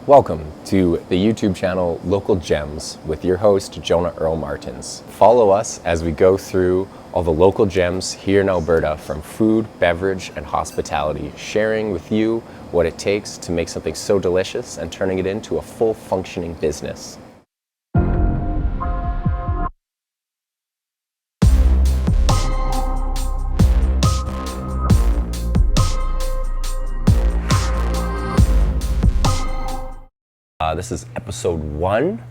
Welcome to the YouTube channel Local Gems with your host, Jonah Earl Martins. Follow us as we go through all the local gems here in Alberta, from food, beverage, and hospitality, sharing with you what it takes to make something so delicious and turning it into a full functioning business. This is episode 1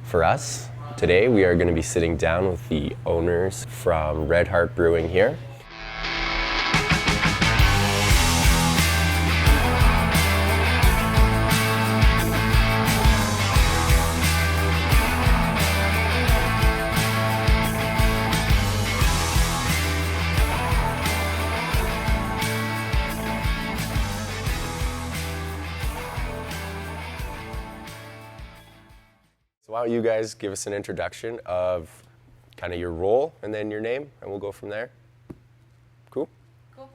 for us. Today we are going to be sitting down with the owners from Red Hart Brewing here. So why don't you guys give us an introduction of kind of your role and then your name, and we'll go from there. Cool? Cool.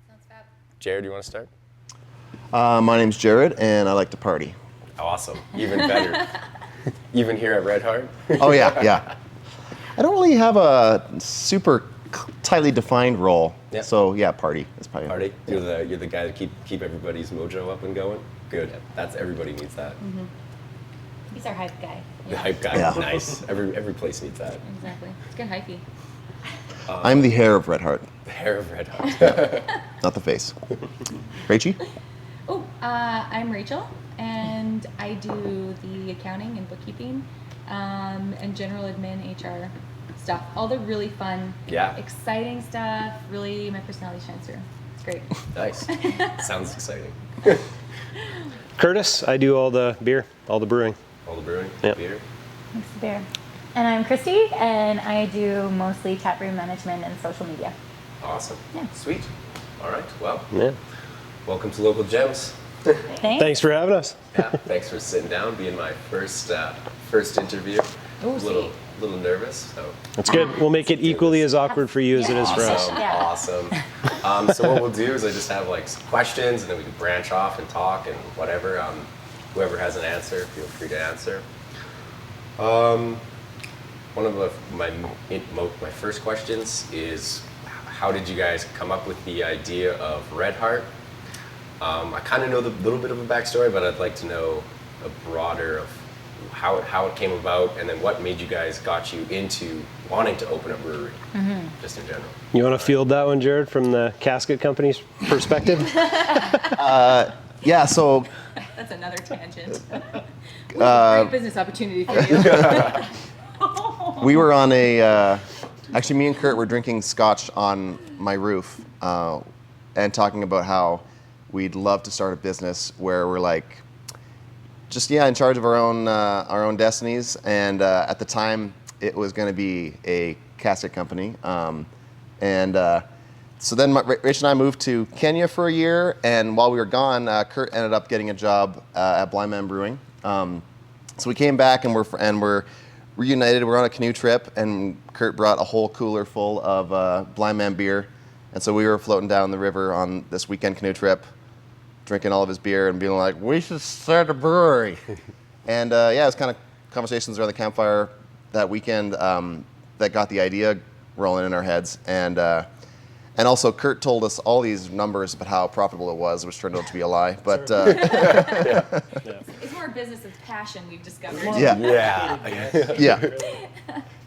Sounds fab. Jared, you want to start? My name's Jared, and I like to party. Awesome. Even better. Even here at Red Hart? Oh, yeah. I don't really have a super tightly defined role. Yeah. So, yeah, party is probably... Party? Yeah. You're the guy to keep everybody's mojo up and going? Good. That's everybody needs that. Mm-hmm. He's our hype guy. The hype guy. Yeah. Nice. Every place needs that. Exactly. It's good hypey. I'm the hair of Red Hart, The hair of Red Hart. not the face. Rachie? Oh, I'm Rachel, and I do the accounting and bookkeeping, and general admin, HR stuff. All the really fun, Yeah. exciting stuff. Really, my personality shines through. It's great. Nice. Sounds exciting. Curtis, I do all the beer, all the brewing. All the brewing, Yep. beer. Thanks, Bear. And I'm Christy, and I do mostly tap room management and social media. Awesome. Yeah. Sweet. All right. Well, Yeah. welcome to Local Gems. Thanks for having us. Yeah, thanks for sitting down, being my first interview. Oh, little nervous. So That's good. We'll make it equally as awkward for you as it is for us. awesome. So what we'll do is I just have like some questions, and then we can branch off and talk and whatever. Whoever has an answer, feel free to answer. One of my first questions is, how did you guys come up with the idea of Red Hart? I kind of know the little bit of a backstory, but I'd like to know a broader of how it came about, and then what made you guys got you into wanting to open a brewery, just in general. You want to field that one, Jared, from the casket company's perspective? Yeah, so... That's another tangent. Great business opportunity for you. We were on actually me and Kurt were drinking scotch on my roof and talking about how we'd love to start a business where we're like, just, in charge of our own destinies. And at the time, it was going to be a casket company. So then Rach and I moved to Kenya for a year, and while we were gone, Kurt ended up getting a job at Blind Man Brewing. So we came back and we're reunited. We're on a canoe trip, and Kurt brought a whole cooler full of Blind Man beer. And so we were floating down the river on this weekend canoe trip, drinking all of his beer and being like, we should start a brewery. And it was kind of conversations around the campfire that weekend that got the idea rolling in our heads. And also, Kurt told us all these numbers about how profitable it was, which turned out to be a lie. But It's more a business of passion, we've discovered. yeah.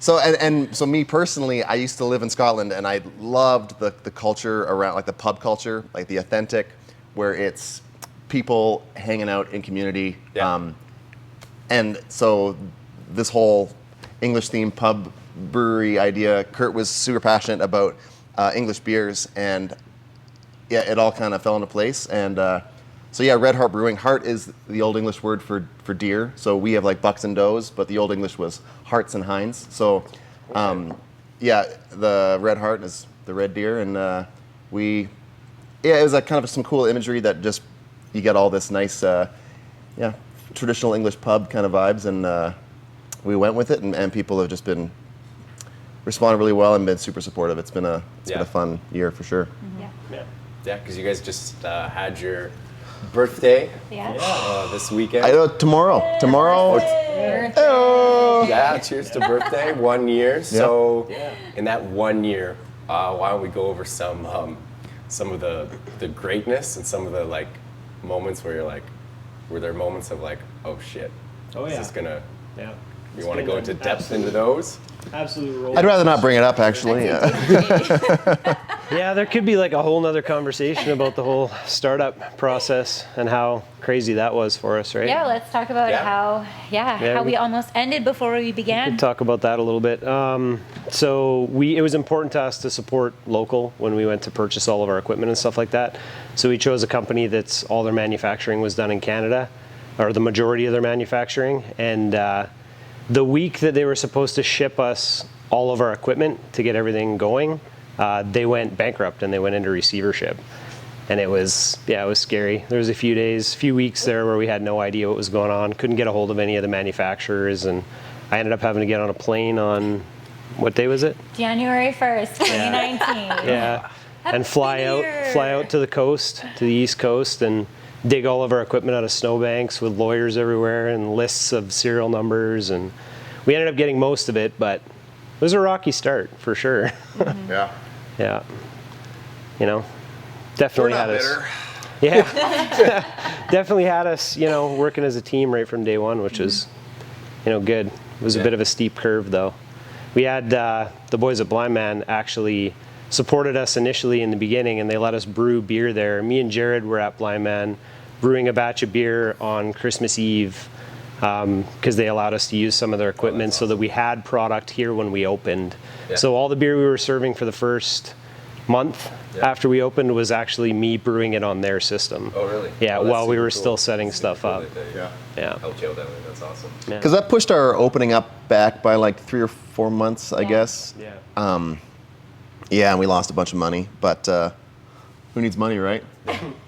So so me personally, I used to live in Scotland, and I loved the culture around, like the pub culture, like the authentic, where it's people hanging out in community. Yeah. And so this whole English-themed pub brewery idea, Kurt was super passionate about English beers, and it all kind of fell into place. And Red Hart Brewing. Hart is the Old English word for deer. So we have like bucks and does, but the Old English was hearts and hinds. So the Red Hart is the red deer, and it was like kind of some cool imagery that just, you get all this nice traditional English pub kind of vibes, and we went with it, and people have just been responded really well and been super supportive. It's been a fun year for sure. Mm-hmm. Yeah, because you guys just had your birthday Yeah. this weekend. I know tomorrow. Tomorrow. Oh. Yeah, cheers to birthday, 1 year. So in that 1 year, why don't we go over some of the greatness and some of the like moments where you're like, were there moments of like, oh shit, Oh, is yeah. this gonna, Yeah. you want to go into depth into those? Absolute roll. I'd rather not bring it up, actually. Yeah, there could be like a whole nother conversation about the whole startup process and how crazy that was for us, right? Yeah, let's talk about Yeah. how we almost ended before we began. We'll talk about that a little bit. So it was important to us to support local when we went to purchase all of our equipment and stuff like that. So we chose a company that's all their manufacturing was done in Canada, or the majority of their manufacturing. And the week that they were supposed to ship us all of our equipment to get everything going, they went bankrupt and they went into receivership. And it was scary. There was a few weeks there where we had no idea what was going on, couldn't get a hold of any of the manufacturers, and I ended up having to get on a plane on, what day was it? January 1st, 2019. Yeah, and Happy fly New Year. out to the coast, to the East Coast, and dig all of our equipment out of snowbanks with lawyers everywhere and lists of serial numbers, and we ended up getting most of it, but it was a rocky start for sure. Yeah. Yeah, you know, definitely We're not had us. bitter. Yeah, definitely had us, working as a team right from day one, which was, good. It was a bit of a steep curve, though. We had the boys at Blind Man actually supported us initially in the beginning, and they let us brew beer there. Me and Jared were at Blind Man brewing a batch of beer on Christmas Eve because they allowed us to use some of their equipment so that we had product here when we opened. Yeah. So all the beer we were serving for the first month after we opened was actually me brewing it on their system. Oh really? Yeah, Oh, that's while we super were cool. still setting Super stuff cool up. that they Yeah. helped you out that way. That's awesome. Yeah. Because that pushed our opening up back by like 3 or 4 months, I guess. Yeah. Yeah, and we lost a bunch of money, but who needs money, right?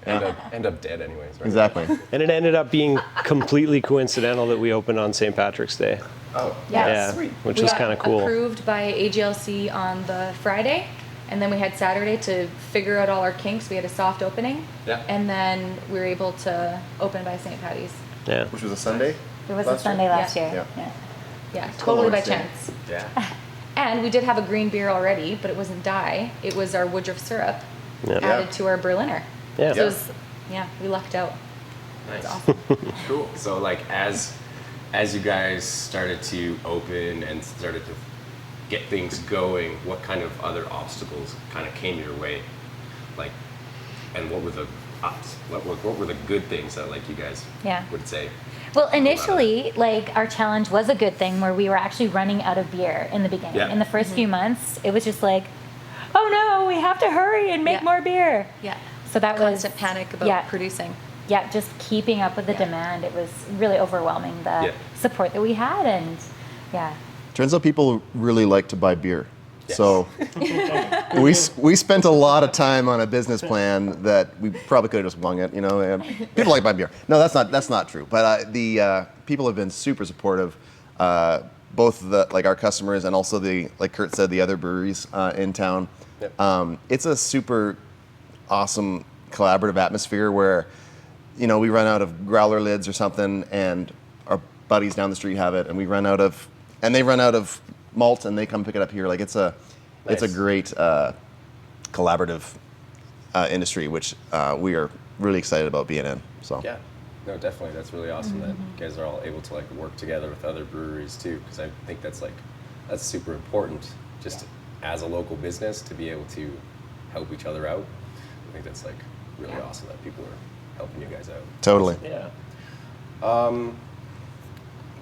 End up dead anyways, right? Exactly. And it ended up being completely coincidental that we opened on St. Patrick's Day. Oh, Yeah. Yeah, sweet. which We was got kind of cool. Approved by AGLC on the Friday, and then we had Saturday to figure out all our kinks. We had a soft opening, Yeah. and then we were able to open by St. Patty's. Yeah. Which was a Sunday? It was a Last year? Sunday last Yeah. year. Yeah. Yeah, totally by Lord's Day. chance. Yeah. And we did have a green beer already, but it wasn't dye. It was our Woodruff syrup Yeah. added to our Berliner. Yeah. So it was, we lucked out. Nice. It's awesome. Cool. So like as you guys started to open and started to get things going, what kind of other obstacles kind of came your way? Like, and what were the what were the good things that like you guys Yeah. would say? Well, initially, like our challenge was a good thing where we were actually running out of beer in the beginning. Yeah. In the first few months, it was just like, oh no, we have to hurry and make Yeah. more beer. Yeah. So that was Constant panic about yeah. producing. Yeah, just keeping up with the Yeah. demand. It was really overwhelming the Yeah. support that we had, and yeah. Turns out people really like to buy beer. Yes. So we spent a lot of time on a business plan that we probably could have just wung it, and people like to buy beer. No, that's not true. But the people have been super supportive, both our customers and also like Kurt said, the other breweries in town. Yep. It's a super awesome collaborative atmosphere where, we run out of growler lids or something, and our buddies down the street have it, and they run out of malt, and they come pick it up here. Like it's a Nice. great collaborative industry, which we are really excited about being in. So Yeah. No, definitely. That's really awesome that you guys are all able to like work together with other breweries too, because I think that's super important just as a local business to be able to help each other out. I think that's like really awesome that people are helping you guys out. totally. Yeah.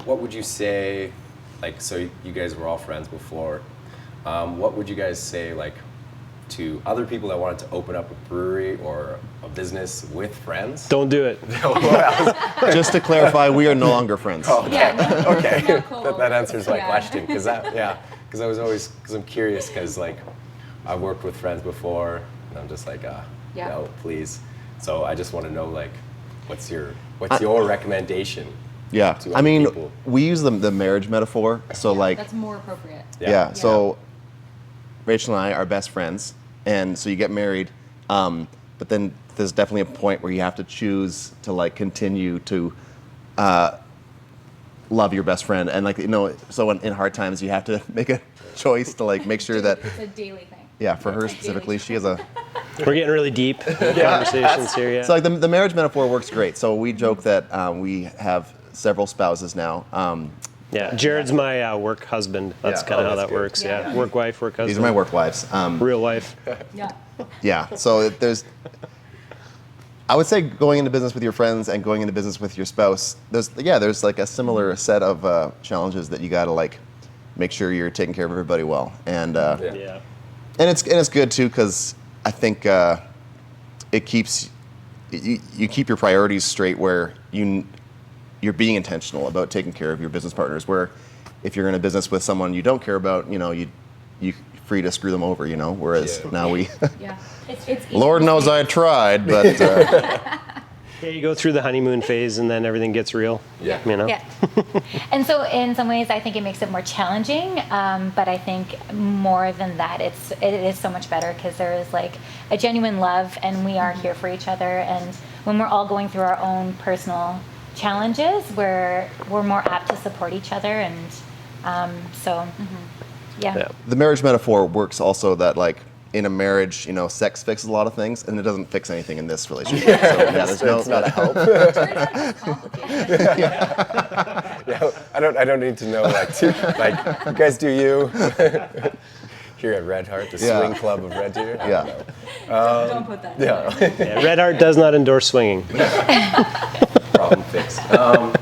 What would you say, like, so you guys were all friends before, what would you guys say, like, to other people that wanted to open up a brewery or a business with friends? Don't do it. Just to clarify, we are no longer friends. Okay, okay. No cold. that answers my Yeah. question, because I'm curious, because, like, I've worked with friends before, and I'm just like, Yeah. no, please. So I just want to know, like, what's your recommendation? Yeah, to I other mean, people? we use the marriage metaphor. So like, That's more appropriate. yeah. So Rachel and I are best friends, and so you get married, but then there's definitely a point where you have to choose to like continue to love your best friend, and like so in hard times you have to make a choice to like make sure that It's a daily thing. yeah, for her specifically, she has a. We're getting really deep conversations here. Yeah. So like the marriage metaphor works great. So we joke that we have several spouses now. Yeah, Jared's my work husband. That's Yeah. kind of Oh, how that's that good. works. Yeah. Yeah, work wife, work husband. These are my work wives. Real life. Yeah. Yeah. So there's. I would say going into business with your friends and going into business with your spouse. There's like a similar set of challenges that you got to like make sure you're taking care of everybody well, and Yeah. and it's good too because I think it keeps you keep your priorities straight where you're being intentional about taking care of your business partners. Where if you're in a business with someone you don't care about, you're free to screw them over, Whereas Yeah. now we, Yeah. It's Lord knows I tried, but Yeah, you go through the honeymoon phase and then everything gets real. Yeah. Yeah. And so in some ways, I think it makes it more challenging. But I think more than that, it is so much better because there is like a genuine love and we are here for each other. And when we're all going through our own personal challenges, we're more apt to support each other. And Yeah. the marriage metaphor works also that like in a marriage, sex fixes a lot of things, and it doesn't fix anything in this relationship. So, yeah, there's It's not a help. Turns out it's complicated. Yeah, I don't need to know like you guys do you. Here at Red Hart, the Yeah. swing club of Red Deer. I Yeah. don't know. Don't put that. Yeah. Yeah, Red Hart does not endorse swinging. Problem fixed.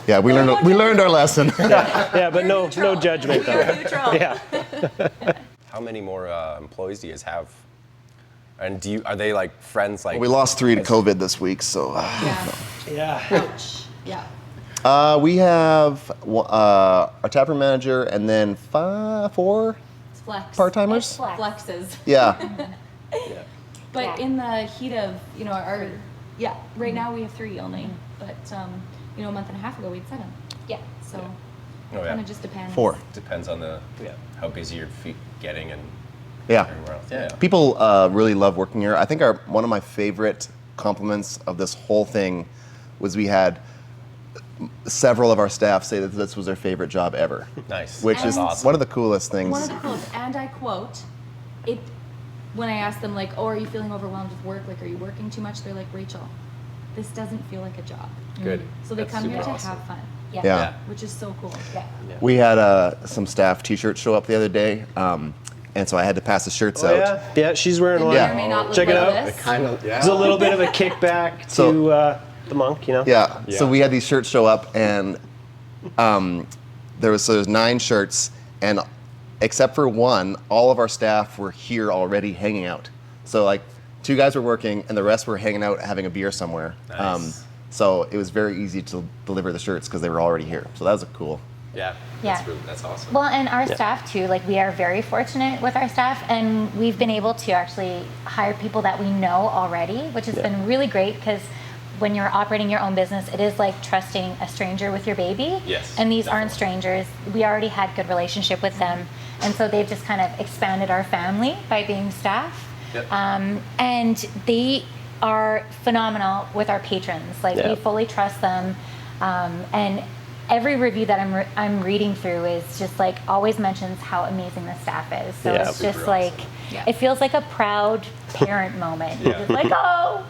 Yeah, we learned our lesson. Yeah, but no judgment though. Neutral. Yeah. How many more employees do you guys have? And are they like friends? Like We lost 3 to COVID this week, so Yeah. Yeah. Ouch. Yeah. we have our taproom manager and then 4 It's flex. part-timers. Flex. Flexes. Yeah, But Yeah. in the heat of, right now we have 3 only. But, a month and a half ago we'd 7. Yeah. So Oh, it yeah. kind of just depends. 4. Depends on how busy you're getting and Yeah. everywhere else. Yeah. People really love working here. I think one of my favorite compliments of this whole thing was we had several of our staff say that this was their favorite job ever, Nice. which That's is awesome. one of the coolest things. One of the quotes, and I quote, it when I asked them like, "Oh, are you feeling overwhelmed with work? Like, are you working too much?" They're like, "Rachel, this doesn't feel like a job." Good. So they That's come here super to awesome. have fun, Yeah. Yeah. which is so cool. Yeah. We had some staff T-shirts show up the other day, and so I had to pass the shirts Oh, out. yeah, she's wearing It one. may Yeah. or may not look Check it like out. this. Kind of. Yeah. There's a little bit of a kickback So- to the monk, Yeah. Yeah. So we had these shirts show up, and there's 9 shirts, and except for one, all of our staff were here already hanging out. So like 2 guys were working, and the rest were hanging out having a beer somewhere. Nice. So it was very easy to deliver the shirts because they were already here. So that was a cool. Yeah. Yeah. That's awesome. Well, and our staff too, like we are very fortunate with our staff, and we've been able to actually hire people that we know already, which has been really great because when you're operating your own business, it is like trusting a stranger with your baby. Yes, And these aren't definitely. strangers. We already had good relationship with them, and so they've just kind of expanded our family by being staff. Yep. And they are phenomenal with our patrons. Like Yeah. we fully trust them, and every review that I'm reading through is just like always mentions how amazing the staff is. So Yeah. it's just Super like awesome. Yeah. it feels like a proud parent moment. You're just like, oh,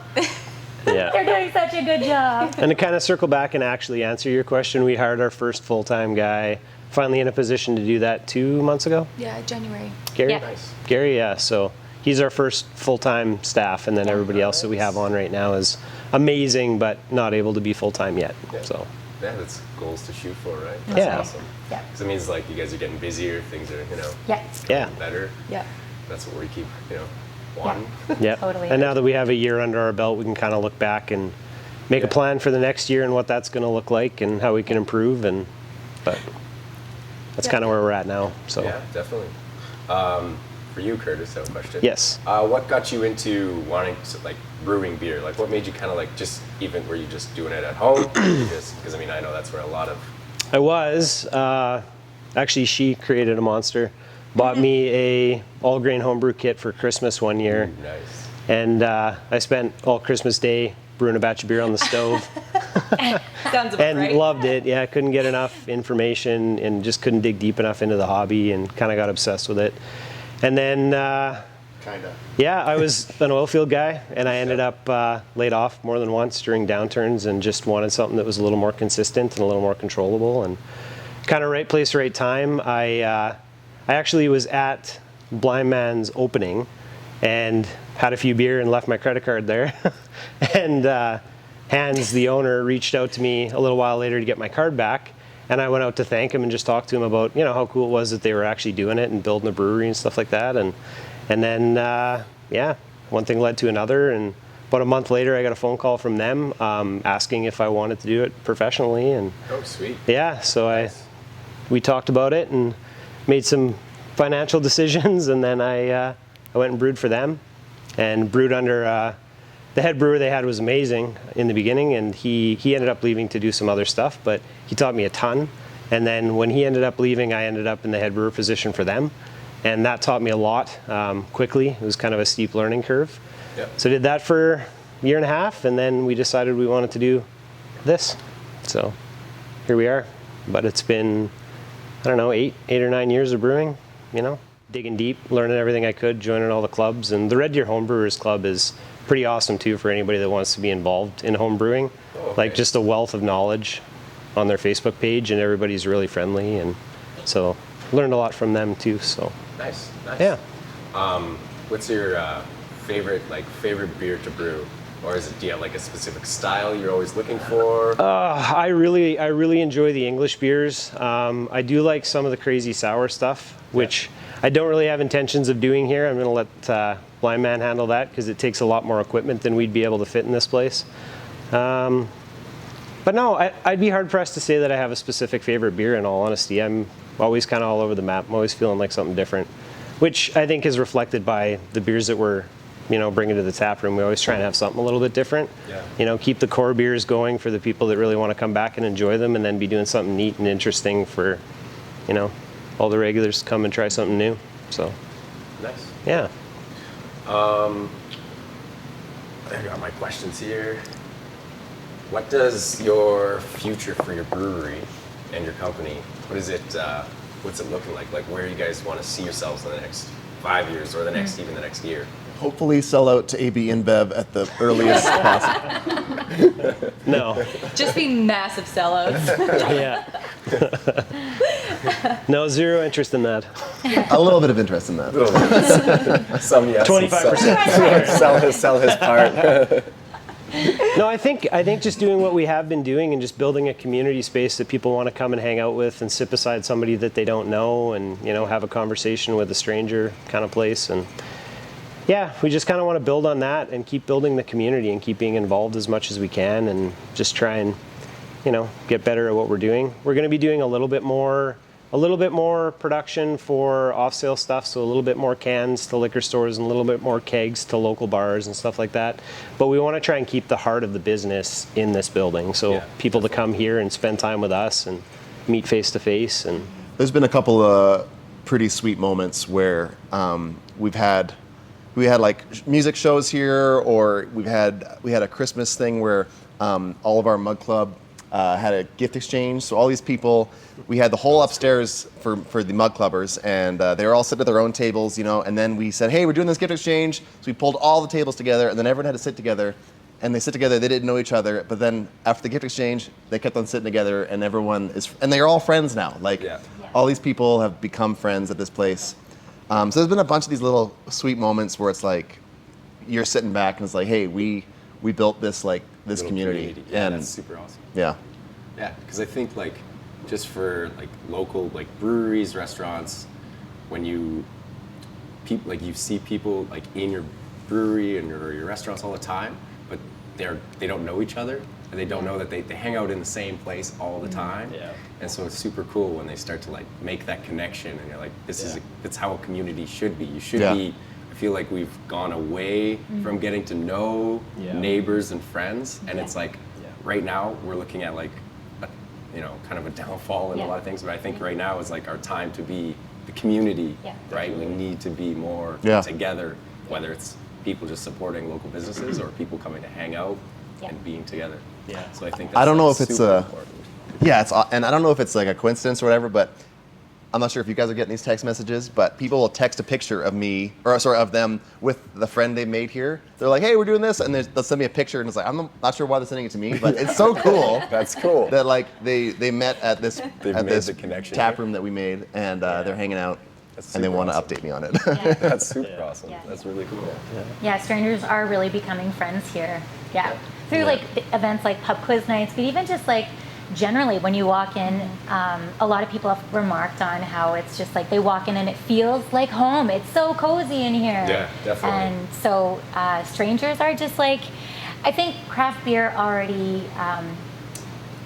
Yeah. they're doing such a good job. And to kind of circle back and actually answer your question, we hired our first full-time guy, finally in a position to do that 2 months ago. Yeah, January. Gary? Yeah. Nice. Gary, yeah. So he's our first full-time staff, and then everybody else that we have on right now is amazing, but not able to be full-time yet. Yeah. So Yeah, that's goals to shoot for, right? Yeah. That's awesome. Yeah. Because it means like you guys are getting busier, things are, Yeah. yeah. better. Yeah. That's what we keep, wanting. Yeah. Totally. And now that we have a year under our belt, we can kind of look back and make a Yeah. plan for the next year and what that's going to look like and how we can improve. But that's Yeah. kind of where we're at now. So Yeah, definitely. For you, Curtis, I have a question. yes. What got you into wanting to, like, brewing beer? Like, what made you kind of like were you just doing it at home? Because I mean, I know that's where a lot of I was. Actually, she created a monster. Bought me a all grain homebrew kit for Christmas one year. nice. And I spent all Christmas Day brewing a batch of beer on the stove. Sounds about And right. loved it. Yeah, couldn't get enough information and just couldn't dig deep enough into the hobby and kind of got obsessed with it. And then, yeah, I was an oil field guy and I ended up laid off more than once during downturns and just wanted something that was a little more consistent and a little more controllable and kind of right place, right time. I actually was at Blind Man's opening and had a few beer and left my credit card there. And Hans, the owner, reached out to me a little while later to get my card back. And I went out to thank him and just talk to him about, how cool it was that they were actually doing it and building a brewery and stuff like that. And then, yeah, one thing led to another. And about a month later, I got a phone call from them asking if I wanted to do it professionally. And Oh, sweet. yeah, so we talked about it and made some financial decisions. And then I went and brewed for them and brewed under the head brewer they had was amazing in the beginning, and he ended up leaving to do some other stuff, but he taught me a ton. And then when he ended up leaving, I ended up in the head brewer position for them, and that taught me a lot quickly. It was kind of a steep learning curve. Yep. So I did that for a year and a half, and then we decided we wanted to do this. So here we are. But it's been, I don't know, eight or 9 years of brewing, digging deep, learning everything I could, joining all the clubs. And the Red Deer Homebrewers Club is pretty awesome too for anybody that wants to be involved in home brewing. Oh, okay. Like just a wealth of knowledge on their Facebook page, and everybody's really friendly, and so learned a lot from them too. So Nice. yeah. What's your favorite beer to brew? Or do you have like a specific style you're always looking for? I really enjoy the English beers. I do like some of the crazy sour stuff, which I don't really have intentions of doing here. I'm going to let Blind Man handle that because it takes a lot more equipment than we'd be able to fit in this place. But no, I'd be hard pressed to say that I have a specific favorite beer, in all honesty. I'm always kind of all over the map. I'm always feeling like something different, which I think is reflected by the beers that we're bringing to the tap room. We always try and have something a little bit different. Yeah. Keep the core beers going for the people that really want to come back and enjoy them, and then be doing something neat and interesting for, all the regulars to come and try something new. So, Nice. yeah. I got my questions here. What does your future for your brewery and your company, what's it looking like? Like, where you guys want to see yourselves in the next 5 years or even the next year? Hopefully sell out to AB InBev at the earliest possible. No. Just be massive sellouts. Yeah. No, zero interest in that. A little bit of interest in that. Some yes. 25%. Sell his part. No, I think just doing what we have been doing and just building a community space that people want to come and hang out with and sit beside somebody that they don't know and, have a conversation with a stranger kind of place. And yeah, we just kind of want to build on that and keep building the community and keep being involved as much as we can and just try and, get better at what we're doing. We're going to be doing a little bit more production for off-sale stuff, so a little bit more cans to liquor stores and a little bit more kegs to local bars and stuff like that. But we want to try and keep the heart of the business in this building, so people to come here and spend time with us and meet face to face. And There's been a couple of pretty sweet moments where we had like music shows here, or we had a Christmas thing where all of our mug club had a gift exchange. So all these people, we had the whole upstairs for the mug clubbers, and they were all sitting at their own tables, and then we said, hey, we're doing this gift exchange. So we pulled all the tables together, and then everyone had to sit together, and they sit together. They didn't know each other, but then after the gift exchange, they kept on sitting together, and and they're all friends now. Like all these people have become friends at this place. So there's been a bunch of these little sweet moments where it's like you're sitting back and it's like, hey, we built this community. Yeah, and that's super awesome. Yeah. Yeah, because I think just for local breweries, restaurants, when you see people in your brewery and your restaurants all the time, but they don't know each other, and they don't know that they hang out in the same place all the time. Yeah. And so it's super cool when they start to make that connection, and you're like, that's how a community should be. You should be. I feel like we've gone away from getting to know neighbors and friends, and it's right now we're looking at kind of a downfall in a lot of things, but I think right now is our time to be the community, right? We need to be more together, whether it's people just supporting local businesses or people coming to hang out Yeah. and being together. Yeah. So I think that's I don't know like, if it's super a- important. Yeah, and I don't know if it's like a coincidence or whatever, but I'm not sure if you guys are getting these text messages, but people will text a picture of me, or sorry, of them with the friend they made here. They're like, "Hey, we're doing this," and they'll send me a picture, and it's like, I'm not sure why they're sending it to me, but it's so cool. That's cool. That like they met at this They've made the connection tap here. room that we made, and they're hanging out, That's and they super want to awesome. update me on it. Yeah. That's super Yeah. awesome. Yeah. That's really cool. Yeah, strangers are really becoming friends here. Yeah. Through like events like pub quiz nights, but even just like generally when you walk in, a lot of people have remarked on how it's just like they walk in and it feels like home. It's so cozy in here. Yeah, definitely. And so strangers are just like, I think craft beer already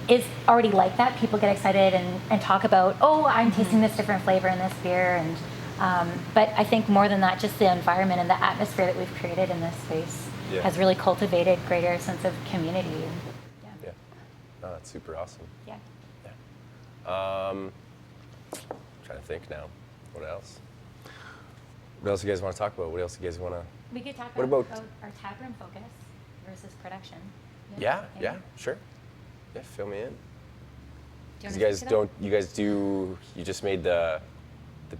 is already like that. People get excited and talk about, oh, I'm tasting this different flavor in this beer. And but I think more than that, just the environment and the atmosphere that we've created in this space Yeah. has really cultivated greater sense of community. Yeah. Yeah. No, that's super awesome. Yeah. Trying to think now. What else? What else you guys want to talk about? What else you guys want to? We could talk What about about- our taproom focus versus production. Yeah, Okay. yeah, sure. Yeah, fill me in. Do 'Cause you you wanna guys pick it up? don't. You guys do. You just made the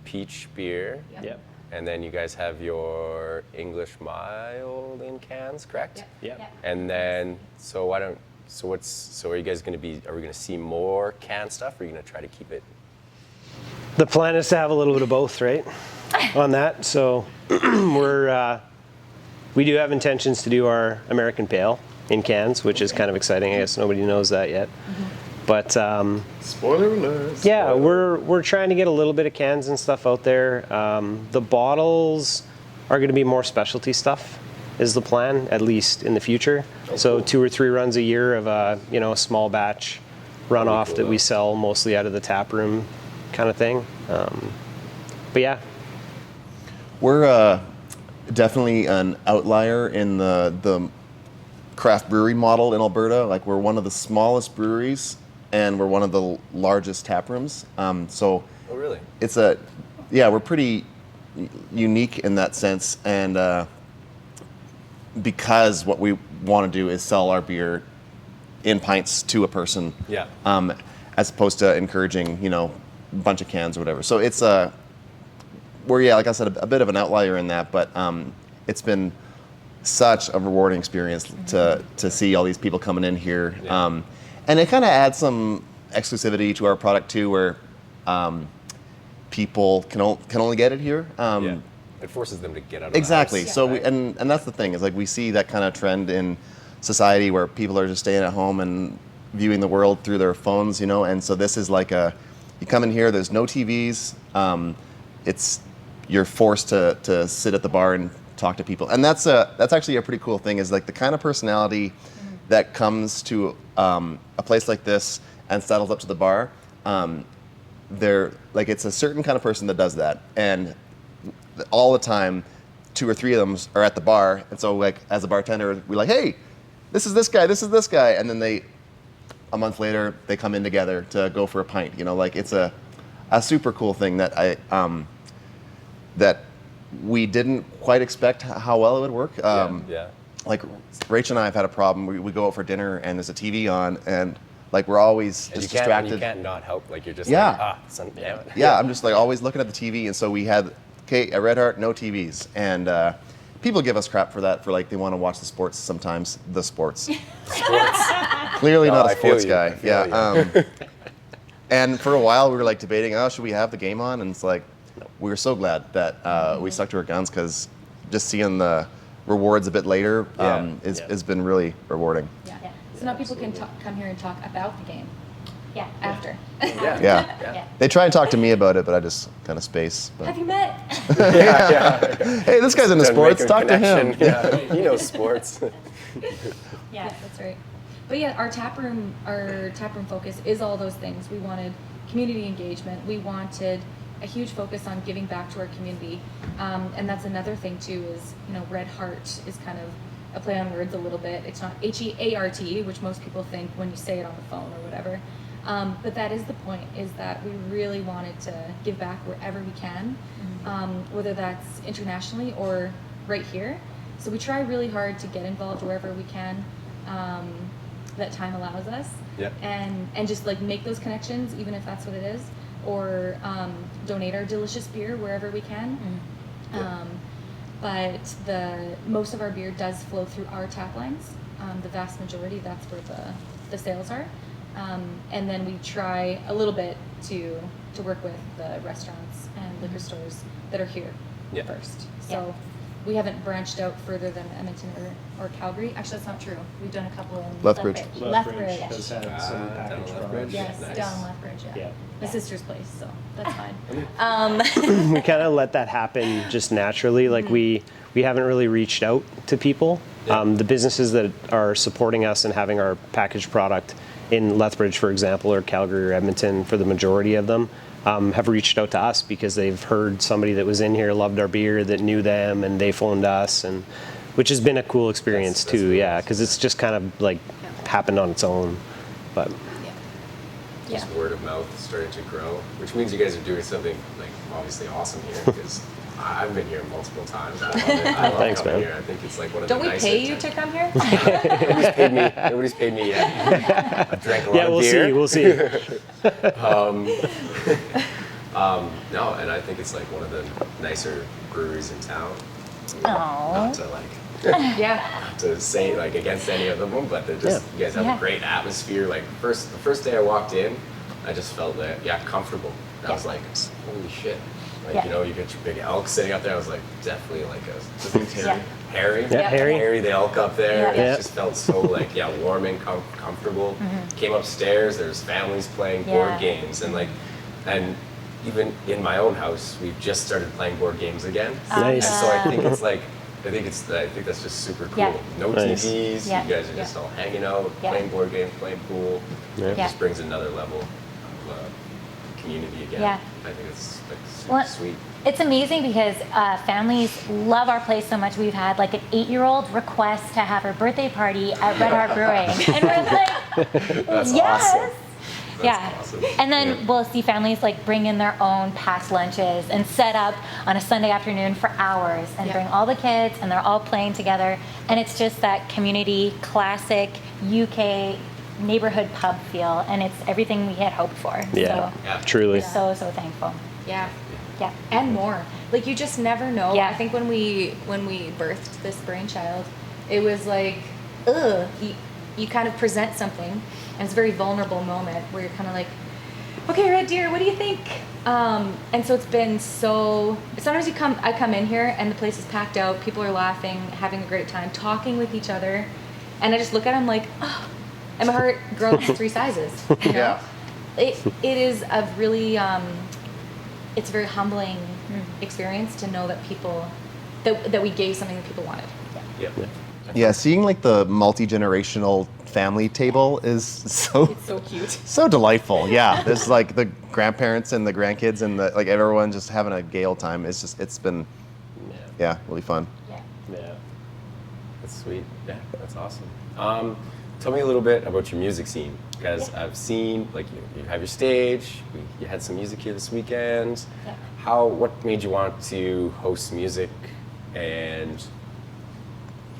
peach beer, Yep. Yep. and then you guys have your English mild in cans, correct? Yep. Yep. And then, so why don't? So what's? So are you guys going to be? Are we going to see more can stuff? Or are you going to try to keep it? The plan is to have a little bit of both, right? On that. So we do have intentions to do our American Pale in cans, which is kind of exciting. I guess nobody knows that yet. But Spoiler alert. yeah, we're trying to get a little bit of cans and stuff out there. The bottles are going to be more specialty stuff, is the plan, at least in the future. So cool. 2 or 3 runs a year of a a small batch runoff cool, that we though. sell mostly out of the tap room, kind of thing. But yeah, We're definitely an outlier in the craft brewery model in Alberta. Like we're one of the smallest breweries, and we're one of the largest tap rooms. So Oh, really? it's we're pretty unique in that sense, and because what we want to do is sell our beer in pints to a person, Yeah. as opposed to encouraging a bunch of cans or whatever. So it's we're like I said, a bit of an outlier in that, but it's been such a rewarding experience to see all these people coming in here, Yeah. and it kind of adds some exclusivity to our product too, where people can only get it here. Yeah. It forces them to get out of Exactly. The house. So right? and that's the thing is like we see that kind of trend in society where people are just staying at home and viewing the world through their phones, and so this is like you come in here, there's no TVs, you're forced to sit at the bar and talk to people, and that's actually a pretty cool thing, is like the kind of personality that comes to a place like this and settles up to the bar. They're like, it's a certain kind of person that does that, and all the time 2 or 3 of them are at the bar, and so like as a bartender we're like, hey, this is this guy, and then a month later they come in together to go for a pint. Like it's a super cool thing that that we didn't quite expect how well it would work. Yeah. Like Rach and I have had a problem. We go out for dinner and there's a TV on, and like we're always And just you distracted. can't not help. Like you're just Yeah. like, son, damn it. Yeah, I'm just like always looking at the TV, and so we had at Red Hart no TVs, and people give us crap for that, for like they want to watch the sports sometimes. The sports. Clearly No, not a I feel sports you. guy. I feel Yeah. And for a while we were like debating, should we have the game on? And it's like we were so glad that we stuck to our guns, because just seeing the rewards a bit later Yeah. has been really rewarding. Yeah. Yeah. So now people can come here and talk about the game Yeah. after. Yeah. Yeah. Yeah. They try and talk to me about it, but I just kind of space. But. Have you met? Hey, this guy's into Then sports. make a Talk to him. connection. Yeah, he knows sports. Yeah. That's right. But yeah, our tap room focus is all those things. We wanted community engagement. We wanted a huge focus on giving back to our community, and that's another thing too. Is Red Hart is kind of a play on words a little bit. It's not HEART, which most people think when you say it on the phone or whatever. But that is the point. Is that we really wanted to give back wherever we can, whether that's internationally or right here. So we try really hard to get involved wherever we can, that time allows us. Yep. And just like make those connections, even if that's what it is, or donate our delicious beer wherever we can. Yeah. But most of our beer does flow through our tap lines. The vast majority, that's where the sales are. And then we try a little bit to work with the restaurants and liquor stores that are here Yeah. first. Yeah. So we haven't branched out further than Edmonton or Calgary. Actually, that's not true. We've done a couple in Lethbridge. Lethbridge. has had some down packaged Lethbridge. products. Yes, Nice. down Lethbridge, yeah. Yeah. My sister's place, so that's fine. We kind of let that happen just naturally. Like we haven't really reached out to people. Yeah. The businesses that are supporting us and having our packaged product in Lethbridge, for example, or Calgary or Edmonton, for the majority of them, have reached out to us because they've heard somebody that was in here, loved our beer, that knew them, and they phoned us, and which has been a cool experience That's too. really Yeah, nice. because it's just kind of like happened on its own. But Just word of mouth starting to grow, which means you guys are doing something like obviously awesome here because I've been here multiple times. I love it. I love Thanks, coming man. here. I think it's like one of Don't the we nicer pay you times. to come here? Nobody's paid me yet. I've drank a lot yeah, of we'll beer. see. We'll see. No, and I think it's like one of the nicer breweries in town. Aw. Not to like Yeah. to say like against any of them, but they're just you guys have Yeah. a great atmosphere. Like the first day I walked in, I just felt that comfortable. I was like, holy shit. Like Yeah. you know, you get your big elk sitting up there. I was like, definitely like Yeah. Harry. Yeah, Harry. Harry the elk up there. Yeah. It just felt so like warm and comfortable. Came upstairs, there's families playing board Yeah. games and even in my own house, we've just started playing board games again. Nice. And so I think it's like I think that's just super cool. Yeah. No Nice. TVs. Yeah. You guys are just all hanging out, Yeah. playing board games, playing pool. Yeah. It Yeah. just brings another level of community again. Yeah. I think it's like super Well, sweet. It's amazing because families love our place so much. We've had like an 8-year-old request to have her birthday party at Red Hart Brewing, and we're like, That's yes. awesome. That's Yeah. awesome. And then Yeah. we'll see families like bring in their own packed lunches and set up on a Sunday afternoon for hours and Yeah. bring all the kids and they're all playing together. And it's just that community, classic UK neighborhood pub feel. And it's everything we had hoped for. Yeah, So Yeah. truly. we're so thankful. Yeah. Yeah. And more. Like you just never know. Yeah. I think when we birthed this brainchild, it was like, you kind of present something, and it's a very vulnerable moment where you're kind of like, okay, Red Deer, what do you think? And so it's been so. Sometimes I come in here and the place is packed out. People are laughing, having a great time, talking with each other, and I just look at them like, oh, and my heart grows 3 sizes. You know? Yeah. It is a really it's a very humbling experience to know that people that we gave something that people wanted. Yeah. Yeah, seeing like the multi-generational family table is so It's so cute. so delightful. Yeah, there's like the grandparents and the grandkids and the like everyone just having a gay old time. It's been really fun. Yeah. That's sweet. Yeah, that's awesome. Tell me a little bit about your music scene, because I've seen like you have your stage. You had some music here this weekend. Yeah. What made you want to host music? And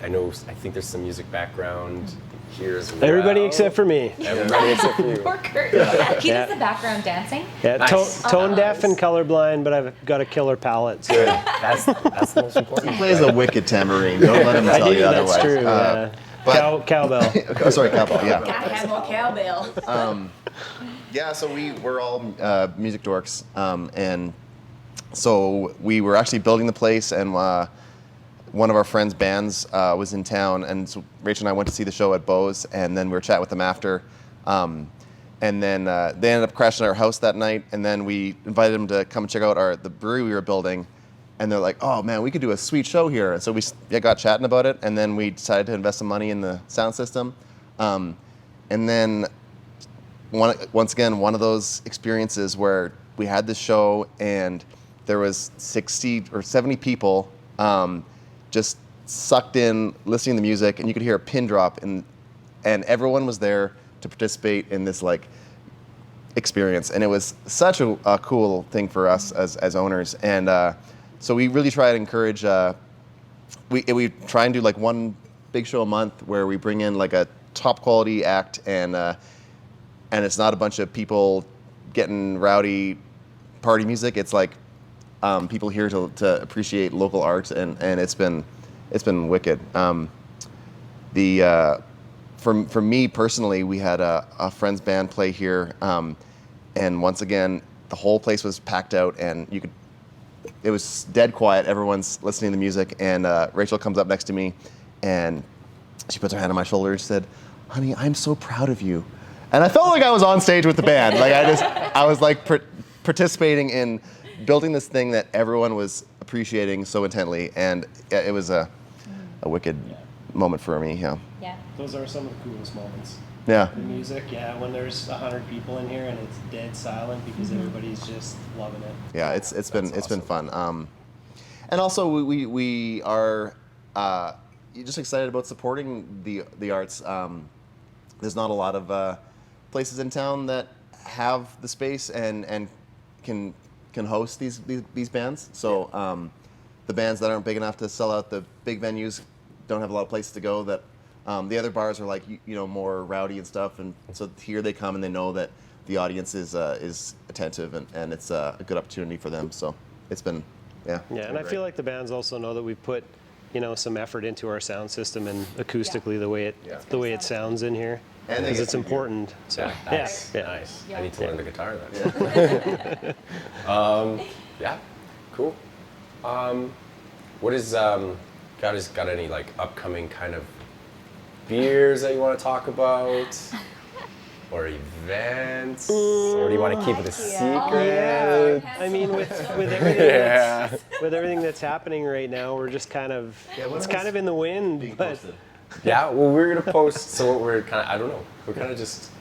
I think there's some music background here as well. Everybody except for me. Everybody except for you. Poor Kurt. He Yeah. does the background dancing. Yeah, Nice. tone deaf and colorblind, but I've got a killer palate. So. That's the most important. He plays a wicked tambourine. Don't let him tell you otherwise. That's true. Yeah. but- Cowbell. Oh, sorry, cowbell. Yeah. Gotta have more cowbell. Yeah, so we're all music dorks, and so we were actually building the place, and one of our friends' bands was in town, and so Rachel and I went to see the show at Beau's, and then we were chatting with them after, and then they ended up crashing at our house that night, and then we invited them to come check out the brewery we were building, and they're like, oh man, we could do a sweet show here, and so we got chatting about it, and then we decided to invest some money in the sound system, and then once again, one of those experiences where we had this show and there was 60 or 70 people just sucked in, listening to the music, and you could hear a pin drop, and everyone was there to participate in this like experience, and it was such a cool thing for us as owners, and so we really try to encourage we try and do like one big show a month where we bring in like a top quality act, and it's not a bunch of people getting rowdy party music. It's like people here to appreciate local art, and it's been wicked. For me personally, we had a friend's band play here, and once again the whole place was packed out, and it was dead quiet. Everyone's listening to the music, and Rachel comes up next to me, and she puts her hand on my shoulder and said, "Honey, I'm so proud of you." And I felt like I was on stage with the band. Like I was like participating in building this thing that everyone was appreciating so intently, and it was a wicked moment for me. Yeah. Yeah. Those are some of the coolest moments. Yeah. The music, when there's 100 people in here and it's dead silent because everybody's just loving it. Yeah, it's been fun. And also we are just excited about supporting the arts. There's not a lot of places in town that have the space and can host these bands. So the bands that aren't big enough to sell out the big venues don't have a lot of places to go. That the other bars are like more rowdy and stuff, and so here they come and they know that the audience is attentive, and it's a good opportunity for them. So it's been Yeah, and I feel like the bands also know that we've put some effort into our sound system and acoustically the way it sounds in here, And because it's important. So Nice. yeah. Nice. Yeah. I need to learn the guitar then. Yeah. Cool. What is got any like upcoming kind of beers that you want to talk about, or events, or do you want to keep it a secret? I mean, with everything with everything that's happening right now, we're just kind of it's kind of in the wind, but Yeah, well, we're gonna post. So what we're kind of, I don't know. We're kind of just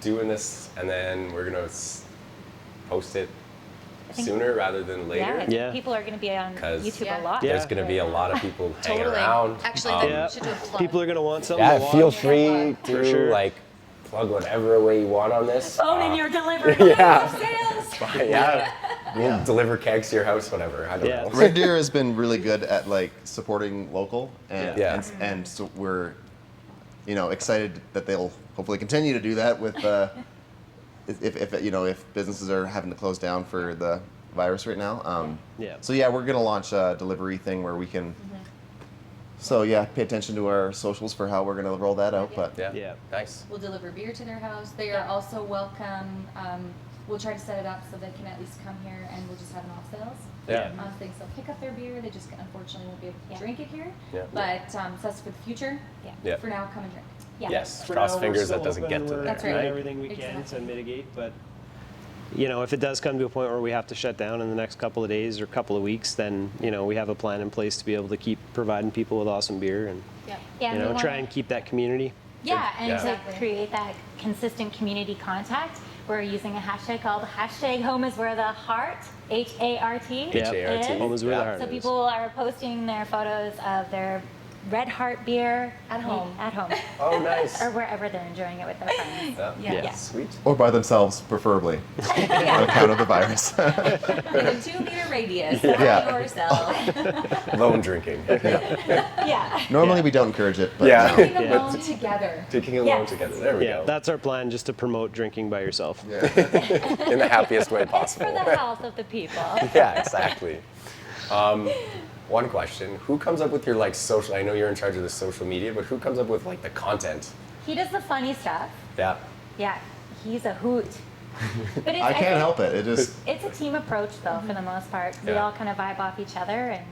doing this, and then we're gonna post it sooner rather than later. Yeah. People are going to be on 'Cause YouTube a lot. There's gonna be a lot of people hanging Totally. around. Actually, yeah, should do a plug. people are gonna want something Yeah, to watch. feel free For to sure. like plug whatever way you want on this. Phone in your delivery. Yeah. Sales. Yeah, we'll deliver kegs to your house, whatever. I don't Yeah. know. Red Deer has been really good at like supporting local, and Yeah. and so we're excited that they'll hopefully continue to do that with if businesses are having to close down for the virus right now. Yeah. So yeah, we're gonna launch a delivery thing where we can. So yeah, pay attention to our socials for how we're gonna roll that out. But Yeah. Yeah. Nice. We'll deliver beer to their house. They are also welcome. We'll try to set it up so they can at least come here, and we'll just have an off sales. Yeah. Things they'll pick up their beer. They just unfortunately won't be able to Yeah. drink it here. Yeah. But so that's for the future. Yeah. Yeah. For now, come and drink. Yeah. Yes. For Cross now, we're fingers still that doesn't open. get to We're that. That's doing right. everything we can to Exactly. mitigate, but if it does come to a point where we have to shut down in the next couple of days or couple of weeks, then we have a plan in place to be able to keep providing people with awesome beer and Yeah. Yeah, and we try wanna- and keep that community. Yeah, and Yeah. to Exactly. create that consistent community contact, we're using a hashtag called hashtag Home is Where the Heart, HART. Yeah. HART. Home is where the heart So is. people are posting their photos of their Red Hart beer At home. at home, Oh, nice. or wherever they're enjoying it with their friends. Yeah. Yeah. Sweet. or by themselves, preferably, on account of the virus. With a 2-meter radius. Yeah. Yourself. Lone drinking. Yeah. Normally we don't encourage it, but Yeah. Being Yeah. alone together. Drinking alone Yes. together. There we Yeah, go. that's our plan, just to promote drinking by yourself. In the happiest way It's for possible. the health of the people. Yeah, exactly. One question: who comes up with your social? I know you're in charge of the social media, but who comes up with the content? He does the funny stuff. Yeah. Yeah, he's a hoot. But it's, I can't think help it. It just It's a team approach, though, for the most part. We Yeah. all kind of vibe off each other, and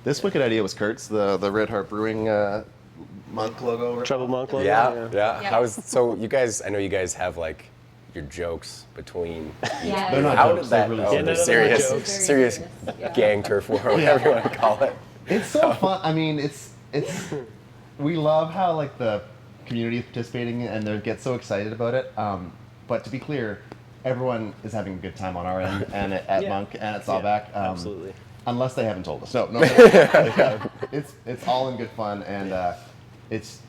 this wicked idea was Kurt's, the Red Hart Brewing monk logo. Over Trouble Monk logo? Yeah. Yeah. So you guys? I know you guys have your jokes between. yeah. They're not How jokes, did they're that? really Oh, serious. the none of them are serious, jokes. Very serious serious, yeah. gang turf war, whatever you want to call it. It's so fun. I mean, it's we love how the community is participating and they get so excited about it. But to be clear, everyone is having a good time on our end and at Yeah. Monk and at Sawback. Absolutely. Unless they haven't told us. No. It's all in good fun, and it's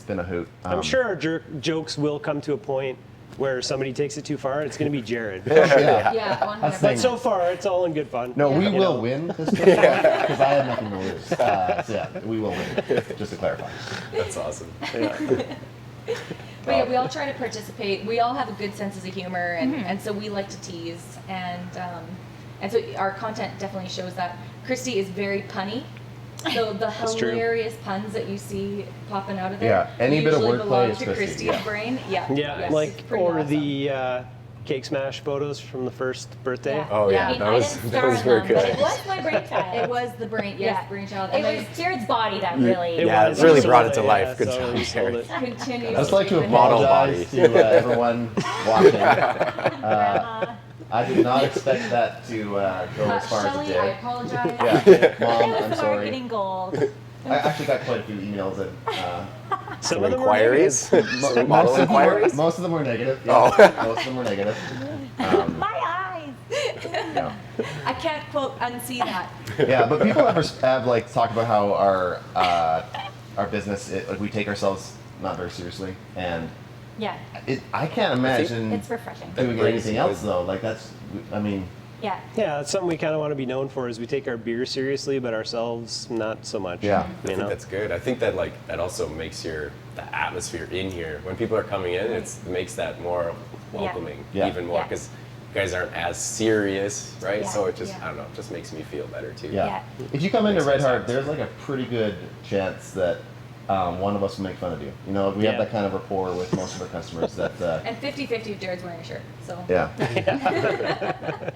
been a hoot. I'm sure our jokes will come to a point where somebody takes it too far, it's going to be Jared. Yeah. Yeah, 100%. That's But so far, it's all in good fun. No, we You will know. win this because I have nothing to lose. So yeah, we will win. Just to clarify. That's awesome. But yeah, we all try to participate. We all have a good sense of humor, and so we like to tease, and so our content definitely shows that. Christy is very punny, so the true. hilarious puns that you see popping out of there, Yeah, any bit of usually wordplay belong is to Christy, Christy's yeah. brain. Yeah, Yeah, it's like, pretty or awesome. the cake smash photos from the first birthday. Yeah. Oh yeah, I mean, that I was didn't that star was in very them, good. but it was my brainchild. It was the brain, yes, brainchild, It and was Jared's body that really. It Yeah, was. it really He brought sold it to life. Good so job, he sold Jared. it. then continues. I'd just like to Model apologize body. to everyone watching. Grandma. I did not expect that to go as far as it Shelley, I did. apologize. Yeah, Mom, It I'm was sorry. marketing gold. I actually got quite a few emails and Some Some of them were inquiries, some model inquiries. most of them were negative. Yeah, most of them were negative. My eyes. Yeah. I can't quote unsee that. Yeah, but people have like talked about how our business like we take ourselves not very seriously, and Yeah, I can't imagine it's refreshing. doing brings anything you else wisdom. though. Like that's, I mean, Yeah. Yeah, that's something we kind of want to be known for is we take our beer seriously, but ourselves not so much. Yeah. I You think know? that's good. I think that that also makes the atmosphere in here when people are coming in. It makes that more welcoming, Yeah. even more Yeah. because you guys aren't as serious, right? Yeah. So it just Yeah. I don't know, it just makes me feel better too. yeah. Yeah. If you come into Makes Red sense. Hart, there's like a pretty good chance that one of us will make fun of you. You know, we have Yeah. that kind of rapport with most of our customers. That And 50-50 if Jared's wearing a shirt. So yeah, yeah.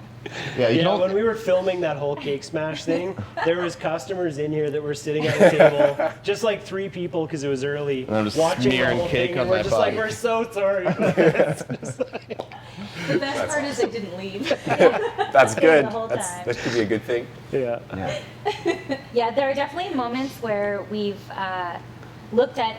You Yeah, don't. when we were filming that whole cake smash thing, there was customers in here that were sitting at a table, just like 3 people because it was early, And I'm just watching the smearing whole cake thing, on and we're my just body. like, we're so sorry. It's just like- the best part is they didn't leave. That's good. The whole That's, time. that could be a good thing. yeah. Yeah. Yeah, there are definitely moments where we've looked at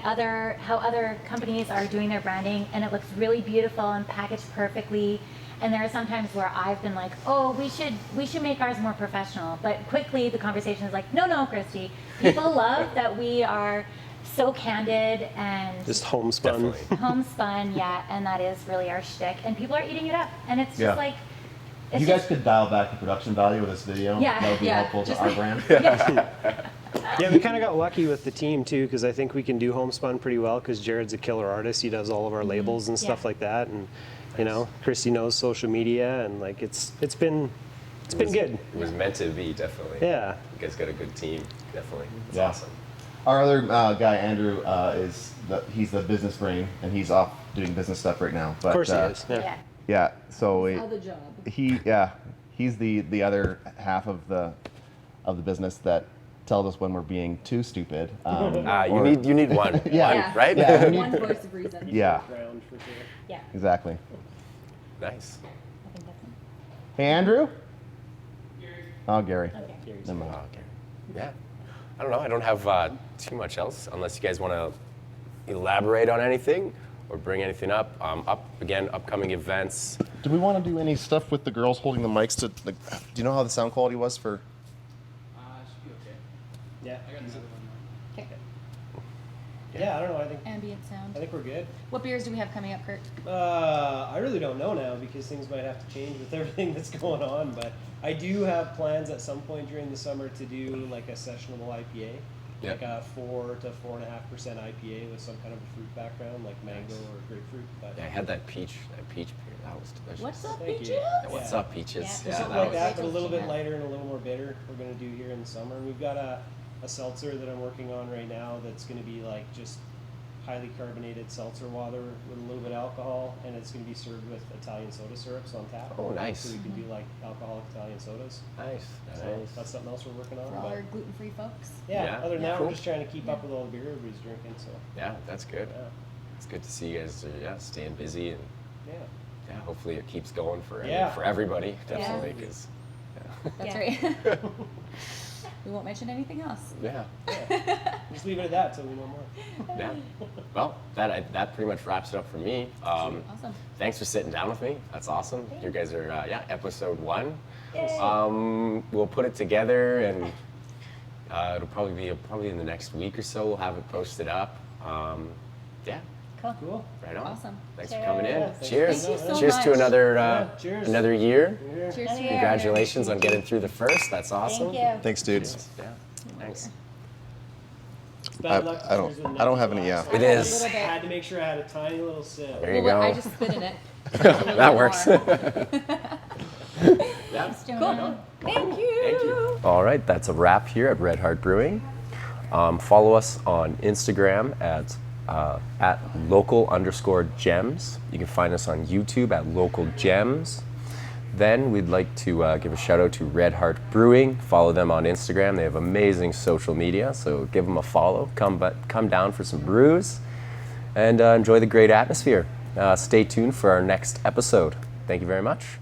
how other companies are doing their branding, and it looks really beautiful and packaged perfectly. And there are some times where I've been like, "Oh, we should make ours more professional." But quickly, the conversation is like, "No, Christy. People love that we are so candid and Just homespun. Definitely. homespun, yeah, and that is really our shtick. And people are eating it up, and it's just Yeah. like, If it's you guys just, could dial back the production value of this video, Yeah, that would be yeah, helpful to just our like- brand. Yeah, we kind of got lucky with the team too because I think we can do homespun pretty well because Jared's a killer artist. He does all of our labels and stuff Yeah. like that, and you know, Christy knows social media, and like it's been good. It was meant to be, definitely. Yeah. You guys got a good team, definitely. It's Yeah. awesome. Our other guy, Andrew, he's the business brain, and he's off doing business stuff right now. But, Of course he is. Yeah. yeah. Yeah. So How the job. he's the other half of the business that tells us when we're being too stupid. You need one, Yeah. one, right? Yeah. One voice of reason. Yeah. Ground for sure. Yeah. Exactly. Nice. I think that's Hey, Andrew. Oh, Gary. okay. Never mind. Oh, okay. Yeah. I don't know. I don't have too much else unless you guys want to elaborate on anything or bring anything up. Upcoming events. Do we want to do any stuff with the girls holding the mics to? Like, do you know how the sound quality was for? Should be okay. Yeah. I got another one now. Okay. Yeah, I don't know. I Ambient sound. think we're good. What beers do we have coming up, Kurt? I really don't know now because things might have to change with everything that's going on. But I do have plans at some point during the summer to do like a sessionable IPA, Yeah. like a 4 to 4.5% IPA with some kind of a fruit background, like mango or grapefruit. But Yeah, I had that peach beer. That was delicious. What's up, Thank Peaches? you. Yeah, what's Yeah. up, peaches? Yeah. Yeah, something that like was. that, but a little bit Yeah. lighter and a little more bitter. We're gonna do here in the summer. We've got a seltzer that I'm working on right now that's gonna be like just highly carbonated seltzer water with a little bit of alcohol, and it's gonna be served with Italian soda syrups on tap. Oh, nice. So we can do like alcoholic Italian sodas. Nice. So that's something else we're working on. For all But our gluten-free folks. yeah, Yeah. other than that, Cool. we're just trying to keep up with all the beer everybody's drinking. So Yeah, that's good. yeah, It's good to see you guys staying busy and yeah. hopefully it keeps going for Yeah. for everybody, definitely. Because That's Yeah. right. We won't mention anything else. yeah. Just leave it at that till we know more. Yeah. Well, that pretty much wraps it up for me. Awesome. Thanks for sitting down with me. That's awesome. You guys are episode 1. Yay. We'll put it together and it'll probably be in the next week or so. We'll have it posted up. Yeah. Cool. Right on. Awesome. Thanks for coming in. Cheers. Cheers. Thank you so Cheers to much. another Cheers. another year. Cheers to you. Congratulations on getting through the first. That's awesome. Thank you. Thanks, dudes. Yeah. Thanks. Bad luck. I don't have any. Yeah. It A is. little I bit. had to make sure I had a tiny little sip. There you Well, I go. just spit in it. That works. Thanks, Jonah. Cool. Thank you. Thank you. All right, that's a wrap here at Red Hart Brewing. Follow us on Instagram at local_JEMs. You can find us on YouTube at local JEMs. Then we'd like to give a shout out to Red Hart Brewing. Follow them on Instagram. They have amazing social media, so give them a follow. Come down for some brews and enjoy the great atmosphere. Stay tuned for our next episode. Thank you very much.